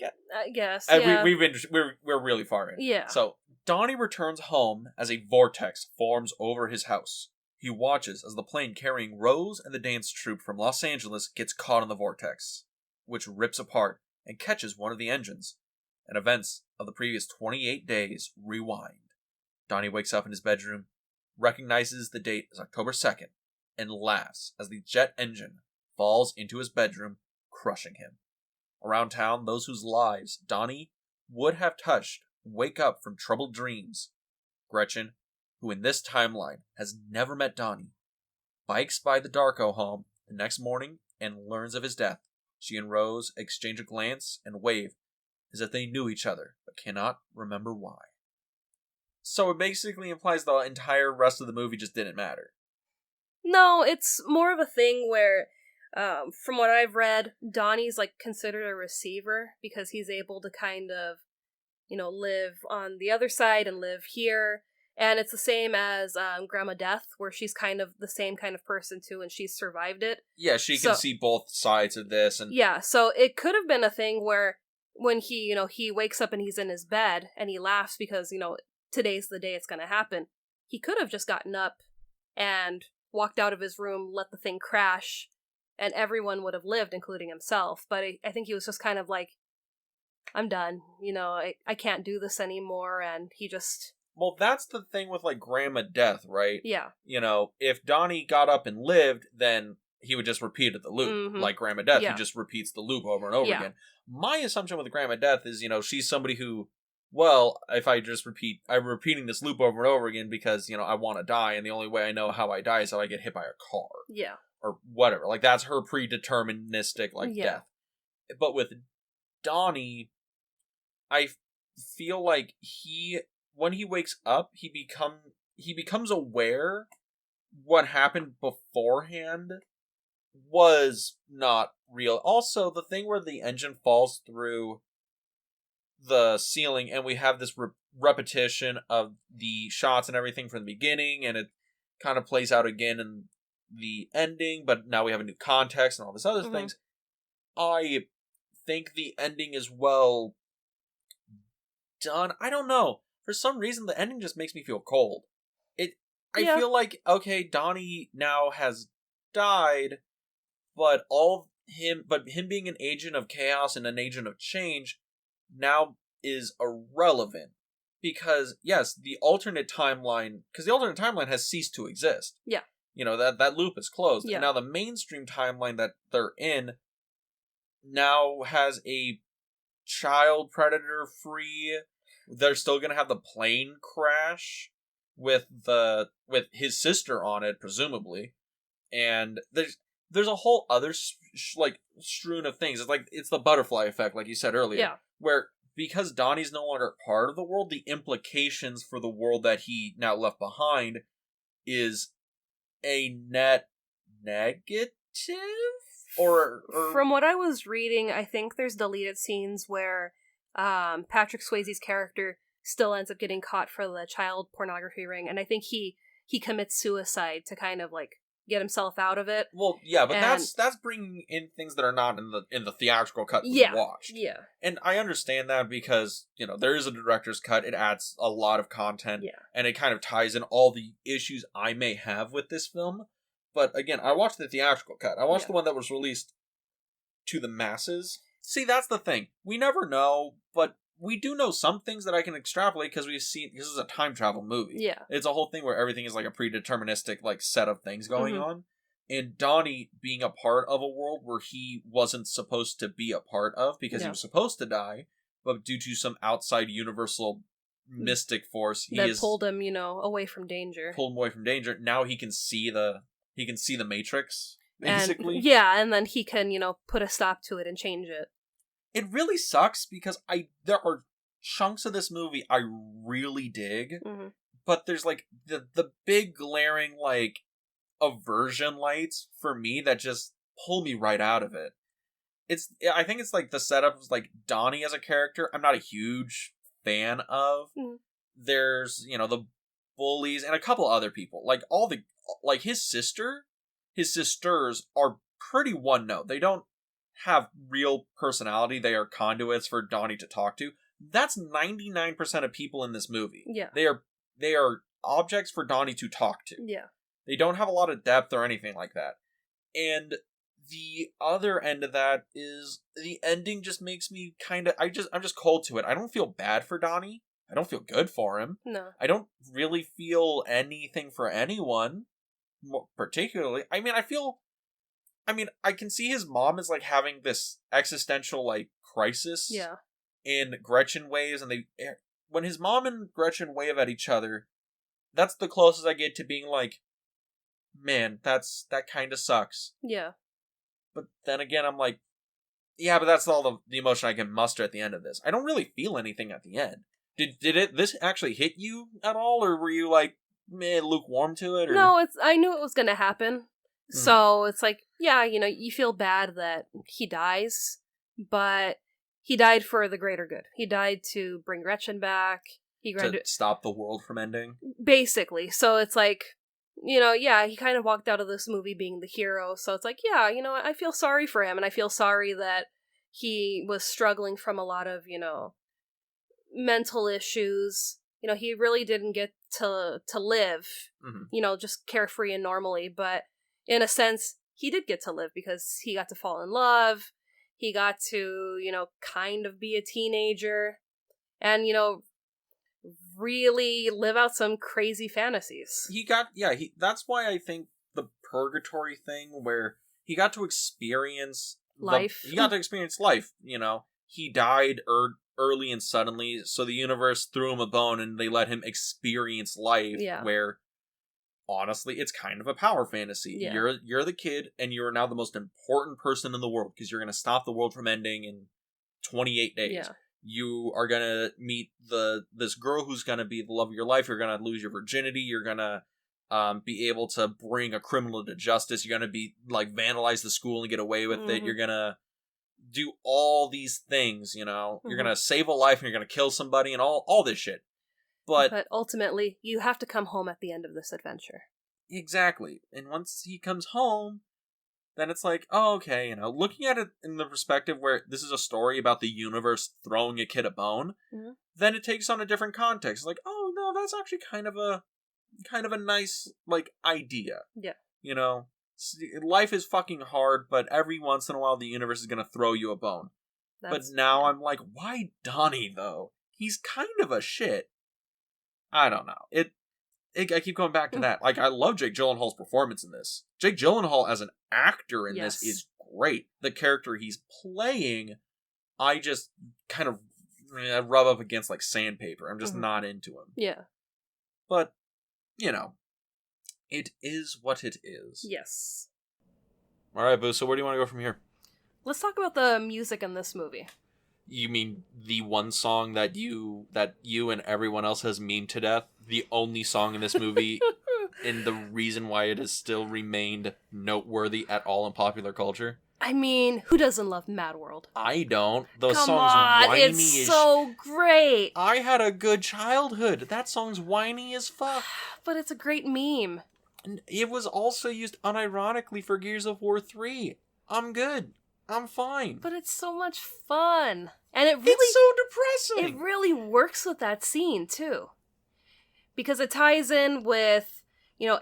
guess. Yeah. We're really far in. Yeah. So, Donnie returns home as a vortex forms over his house. He watches as the plane carrying Rose and the dance troupe from Los Angeles gets caught in the vortex, which rips apart and catches one of the engines, and events of the previous 28 days rewind. Donnie wakes up in his bedroom, recognizes the date as October 2nd, and laughs as the jet engine falls into his bedroom, crushing him. Around town, those whose lives Donnie would have touched wake up from troubled dreams. Gretchen, who in this timeline has never met Donnie, bikes by the Darko home the next morning and learns of his death. She and Rose exchange a glance and wave as if they knew each other, but cannot remember why. So it basically implies the entire rest of the movie just didn't matter. No, it's more of a thing where, from what I've read, Donnie's considered a receiver because he's able to kind of, live on the other side and live here. And it's the same as Grandma Death, where she's kind of the same kind of person too, and she's survived it. Yeah, she can see both sides of this. And yeah, so it could have been a thing where when he wakes up and he's in his bed and he laughs because, today's the day it's going to happen. He could have just gotten up and walked out of his room, let the thing crash, and everyone would have lived, including himself. But I think he was just kind of like, I'm done. I can't do this anymore, and he just... Well, that's the thing with, Grandma Death, right? Yeah. If Donnie got up and lived, then he would just repeat the loop. Mm-hmm. Like Grandma Death, yeah. He just repeats the loop over and over again. My assumption with Grandma Death is, she's somebody who, well, if I'm repeating this loop over and over again because, I want to die, and the only way I know how I die is how I get hit by a car. Yeah. Or whatever. That's her predeterministic, death. But with Donnie, I feel like when he wakes up, he becomes aware what happened beforehand was not real. Also, the thing where the engine falls through the ceiling and we have this repetition of the shots and everything from the beginning, and it kind of plays out again in the ending, but now we have a new context and all this other things. I think the ending is well done. I don't know. For some reason, the ending just makes me feel cold. I feel like, okay, Donnie now has died, but him being an agent of chaos and an agent of change now is irrelevant. Because, yes, the alternate timeline has ceased to exist. Yeah. That loop is closed. Yeah. And now the mainstream timeline that they're in now has a child predator free. They're still gonna have the plane crash with his sister on it, presumably, and there's a whole other strewn of things. It's the butterfly effect, like you said earlier, where because Donnie's no longer part of the world, the implications for the world that he now left behind is a net negative. Or from what I was reading, I think there's deleted scenes where Patrick Swayze's character still ends up getting caught for the child pornography ring, and I think he commits suicide to kind of get himself out of it. Well, yeah, but that's bringing in things that are not in the theatrical cut we watched. Yeah. And I understand that because, there is a director's cut. It adds a lot of content. Yeah. And it kind of ties in all the issues I may have with this film. But again, I watched the theatrical cut. I watched the one that was released to the masses. See, that's the thing. We never know, but we do know some things that I can extrapolate because we've seen, this is a time travel movie. Yeah. It's a whole thing where everything is like a predeterministic like set of things going on. And Donnie being a part of a world where he wasn't supposed to be a part of because he was supposed to die, but due to some outside universal mystic force, he pulled him, away from danger. Pulled him away from danger. Now he can see the Matrix, basically. And then he can, put a stop to it and change it. It really sucks because there are chunks of this movie I really dig, but there's like the big glaring like aversion lights for me that just pull me right out of it. I think it's like the setup is like Donnie as a character I'm not a huge fan of. There's, the bullies and a couple other people. Like his sisters are pretty one note. They don't have real personality. They are conduits for Donnie to talk to. That's 99% of people in this movie. Yeah. They are objects for Donnie to talk to. Yeah. They don't have a lot of depth or anything like that. And the other end of that is the ending just makes me I'm just cold to it. I don't feel bad for Donnie. I don't feel good for him. No. I don't really feel anything for anyone, particularly. I can see his mom is like having this existential like crisis. Yeah. In Gretchen waves, and when his mom and Gretchen wave at each other, that's the closest I get to being like, man, that kind of sucks. Yeah. But then again, I'm like, yeah, but that's all the emotion I can muster at the end of this. I don't really feel anything at the end. Did this actually hit you at all, or were you like, man, lukewarm to it? Or? No, I knew it was gonna happen. So it's like, yeah, you feel bad that he dies, but he died for the greater good. He died to bring Gretchen back. To stop the world from ending? Basically. So it's like, he kind of walked out of this movie being the hero. So it's like, yeah, I feel sorry for him. And I feel sorry that he was struggling from a lot of, mental issues. He really didn't get to live, just carefree and normally. But in a sense, he did get to live because he got to fall in love. He got to, kind of be a teenager and, really live out some crazy fantasies. That's why I think the purgatory thing where he got to experience life. He got to experience life, He died early and suddenly, so the universe threw him a bone and they let him experience life where honestly, it's kind of a power fantasy. Yeah. You're the kid, and you're now the most important person in the world because you're going to stop the world from ending in 28 days. Yeah. You are going to meet this girl who's going to be the love of your life. You're going to lose your virginity. You're going to be able to bring a criminal to justice. You're going to be like vandalize the school and get away with it. You're going to do all these things. You're going to save a life and you're going to kill somebody and all this shit. But ultimately, you have to come home at the end of this adventure. Exactly. And once he comes home, then it's like, oh, okay, looking at it in the perspective where this is a story about the universe throwing a kid a bone, then it takes on a different context. It's like, oh, no, that's actually kind of a nice, like, idea. Yeah. Life is fucking hard, but every once in a while the universe is going to throw you a bone. But now I'm like, why Donnie, though? He's kind of a shit. I don't know. I keep going back to that. Like, I love Jake Gyllenhaal's performance in this. Jake Gyllenhaal as an actor in this is great. The character he's playing, I just kind of rub up against like sandpaper. I'm just not into him. Yeah. But, it is what it is. Yes. All right, Boo. So where do you want to go from here? Let's talk about the music in this movie. You mean the one song that you and everyone else has memed to death? The only song in this movie, and the reason why it has still remained noteworthy at all in popular culture? I mean, who doesn't love Mad World? I don't. The Come song's on, whiny it's as so great. I had a good childhood. That song's whiny as fuck. But it's a great meme. And it was also used unironically for Gears of War 3. I'm good. I'm fine. But it's so much fun. And it's so depressing. It really works with that scene, too. Because it ties in with,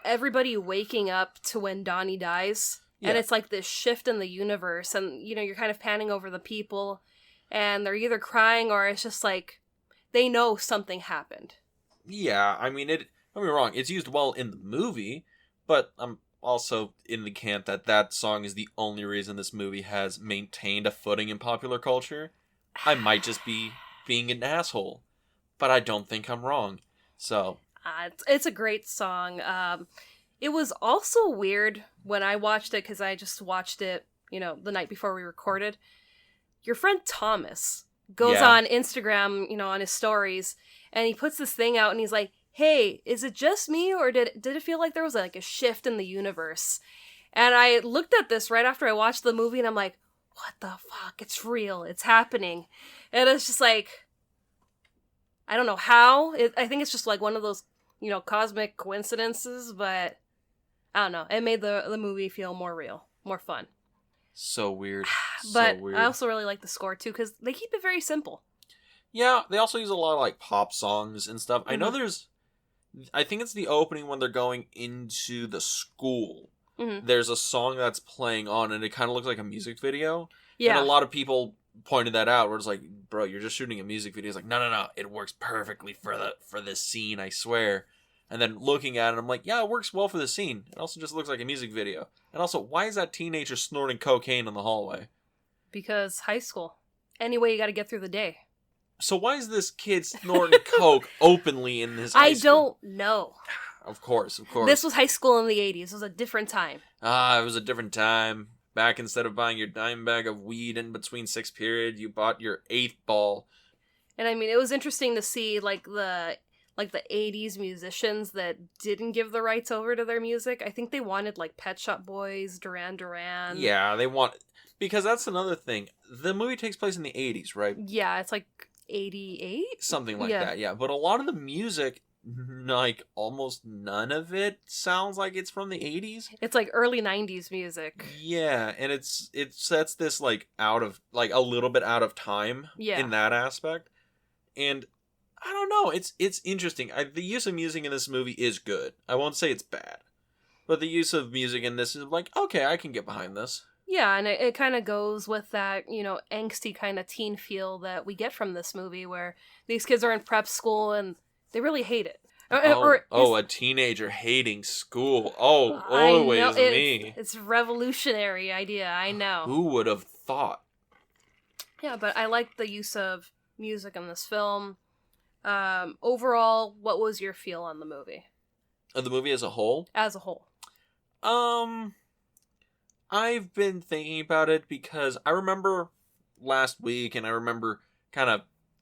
everybody waking up to when Donnie dies. Yeah. And it's like this shift in the universe. And, you're kind of panning over the people. And they're either crying or it's just like, they know something happened. Yeah, I mean, don't get me wrong, it's used well in the movie, but I'm also in the camp that song is the only reason this movie has maintained a footing in popular culture. I might just be being an asshole, but I don't think I'm wrong. So it's a great song. It was also weird when I watched it, because I just watched it, the night before we recorded. Your friend Thomas goes on Instagram, on his stories, and he puts this thing out, and he's like, hey, is it just me, or did it feel like there was like a shift in the universe? And I looked at this right after I watched the movie, and I'm like, what the fuck? It's real. It's happening. And it's just like, I don't know how. I think it's just like one of those, cosmic coincidences, but I don't know. It made the movie feel more real, more fun. So weird. But so weird. I also really like the score, too, because they keep it very simple. Yeah, they also use a lot of, like, pop songs and stuff. Mm-hmm. I know I think it's the opening when they're going into the school. Mm-hmm. There's a song that's playing on, and it kind of looks like a music video. Yeah. And a lot of people pointed that out, where it's like, bro, you're just shooting a music video. It's like, no, it works perfectly for this scene, I swear. And then looking at it, I'm like, yeah, it works well for the scene. It also just looks like a music video. And also, why is that teenager snorting cocaine in the hallway? Because high school. Anyway, you got to get through the day. So why is this kid snorting coke openly in his high school? I don't know. Of course. This was high school in the 80s. It was a different time. It was a different time. Back, instead of buying your dime bag of weed in between 6th period, you bought your 8th ball. And I mean, it was interesting to see, like the 80s musicians that didn't give the rights over to their music. I think they wanted, like, Pet Shop Boys, Duran Duran. Yeah, they want... Because that's another thing. The movie takes place in the 80s, right? Yeah, it's like 88? Something like that, yeah. But a lot of the music, like, almost none of it sounds like it's from the 80s. It's like early 90s music. Yeah, and it sets this, like, a little bit out of time in that aspect. And I don't know, it's interesting. The use of music in this movie is good. I won't say it's bad. But the use of music in this is like, okay, I can get behind this. Yeah, and it kind of goes with that, angsty kind of teen feel that we get from this movie, where these kids are in prep school and they really hate it. A teenager hating school. Oh, always me. It's a revolutionary idea, I know. Who would have thought? Yeah, but I like the use of music in this film. Overall, what was your feel on the movie? The movie as a whole? As a whole. I've been thinking about it because I remember last week, and I remember kind of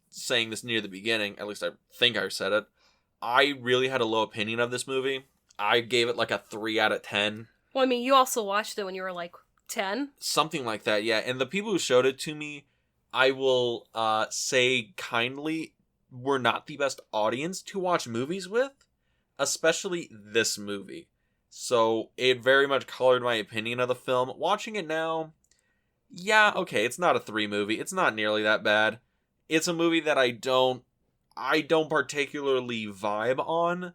saying this near the beginning, at least I think I said it, I really had a low opinion of this movie. I gave it like a 3 out of 10. Well, I mean, you also watched it when you were like 10? Something like that, yeah. And the people who showed it to me, I will say kindly, were not the best audience to watch movies with, especially this movie. So it very much colored my opinion of the film. Watching it now, yeah, okay, it's not a 3 movie. It's not nearly that bad. It's a movie that I don't particularly vibe on,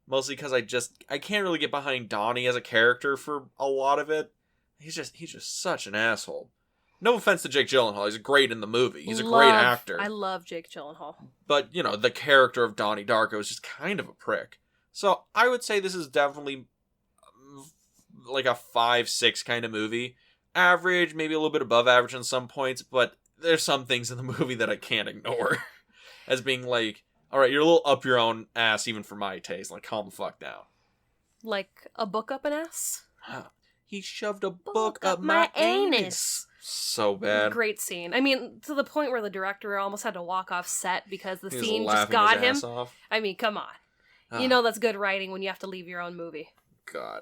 mostly because I can't really get behind Donnie as a character for a lot of it. He's just such an asshole. No offense to Jake Gyllenhaal, he's great in the movie. He's a great actor. I love Jake Gyllenhaal. But, the character of Donnie Darko is just kind of a prick. So I would say this is definitely like a 5-6 kind of movie. Average, maybe a little bit above average on some points, but there's some things in the movie that I can't ignore. As being like, alright, you're a little up your own ass even for my taste. Like, calm the fuck down. Like a book up an ass? He shoved a book up my anus. So bad. Great scene. I mean, to the point where the director almost had to walk off set because the scene just got him. I mean, come on. That's good writing when you have to leave your own movie. God.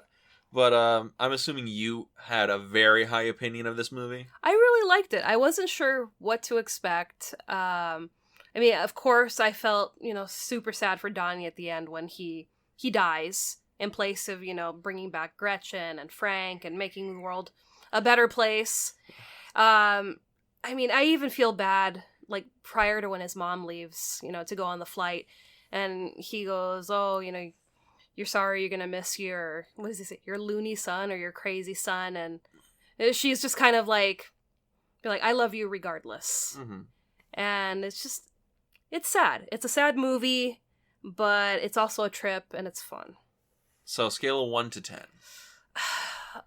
But I'm assuming you had a very high opinion of this movie? I really liked it. I wasn't sure what to expect. I mean, of course, I felt, super sad for Donnie at the end when he dies. in place of, bringing back Gretchen and Frank and making the world a better place. I even feel bad, like, prior to when his mom leaves, to go on the flight, and he goes, oh, you're sorry you're gonna miss your, what does he say, your loony son or your crazy son, and she's just kind of like, I love you regardless. Mm-hmm. And it's sad. It's a sad movie, but it's also a trip, and it's fun. So, scale of 1 to 10.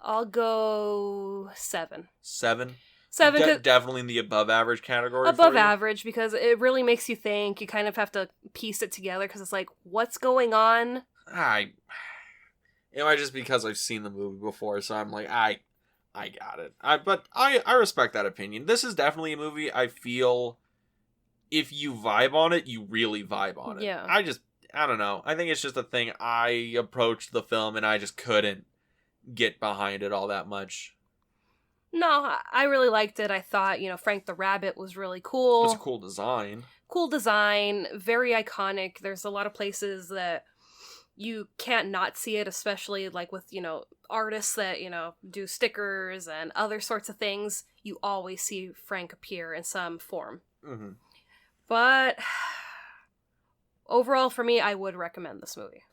I'll go 7. 7? 7. Definitely in the above average category. Above average, because it really makes you think. You kind of have to piece it together, because it's like, what's going on? It might just because I've seen the movie before, so I'm like, I got it. But I respect that opinion. This is definitely a movie I feel if you vibe on it, you really vibe on it. Yeah. I don't know. I think it's just a thing. I approached the film and I just couldn't get behind it all that much. No, I really liked it. I thought, Frank the Rabbit was really cool. It's a cool design. Cool design, very iconic. There's a lot of places that you can't not see it, especially like with, artists that, do stickers and other sorts of things. You always see Frank appear in some form. Mm-hmm. But overall, for me, I would recommend this movie.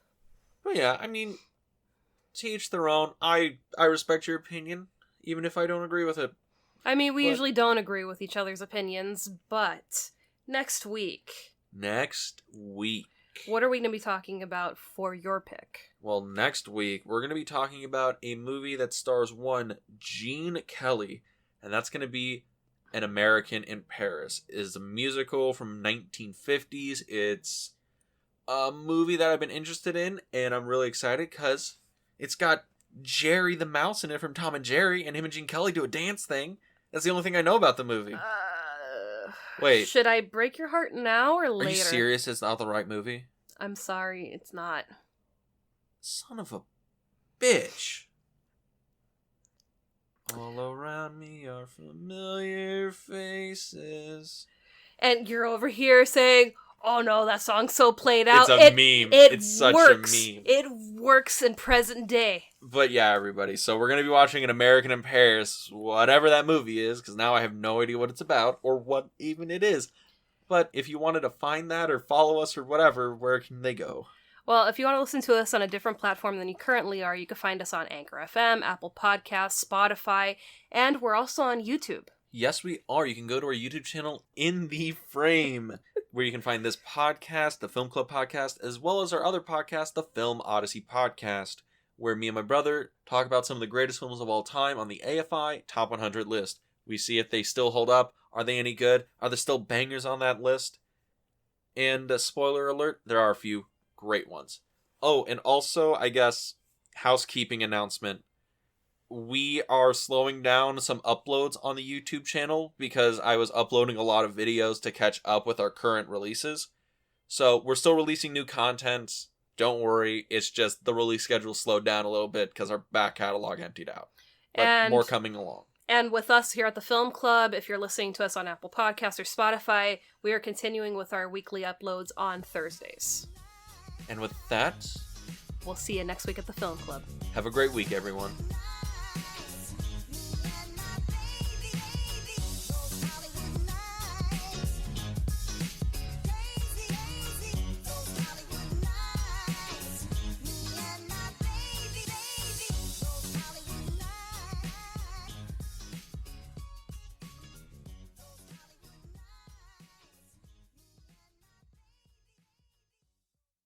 Well, yeah, to each their own. I respect your opinion, even if I don't agree with it. We usually don't agree with each other's opinions, but next week. What are we going to be talking about for your pick? Well, next week, we're going to be talking about a movie that stars one Gene Kelly, and that's going to be An American in Paris. It is a musical from 1950s. It's a movie that I've been interested in, and I'm really excited because it's got Jerry the Mouse in it from Tom and Jerry, and him and Gene Kelly do a dance thing. That's the only thing I know about the movie. Wait. Should I break your heart now or later? Are you serious? It's not the right movie? I'm sorry, it's not. Son of a bitch. All around me are familiar faces. And you're over here saying, oh no, that song's so played out. It's a meme. It's such a meme. It works in present day. But yeah, everybody. So we're going to be watching An American in Paris, whatever that movie is, because now I have no idea what it's about or what even it is. But if you wanted to find that or follow us or whatever, where can they go? Well, if you want to listen to us on a different platform than you currently are, you can find us on Anchor FM, Apple Podcasts, Spotify, and we're also on YouTube. Yes, we are. You can go to our YouTube channel, In the Frame, where you can find this podcast, the Film Club podcast, as well as our other podcast, the Film Odyssey podcast, where me and my brother talk about some of the greatest films of all time on the AFI Top 100 list. We see if they still hold up. Are they any good? Are there still bangers on that list? And spoiler alert, there are a few great ones. Oh, and also, I guess, housekeeping announcement. We are slowing down some uploads on the YouTube channel because I was uploading a lot of videos to catch up with our current releases. So we're still releasing new content. Don't worry. It's just the release schedule slowed down a little bit because our back catalog emptied out. But more coming along. And with us here at the Film Club, if you're listening to us on Apple Podcasts or Spotify, we are continuing with our weekly uploads on Thursdays. And with that, we'll see you next week at the Film Club. Have a great week, everyone.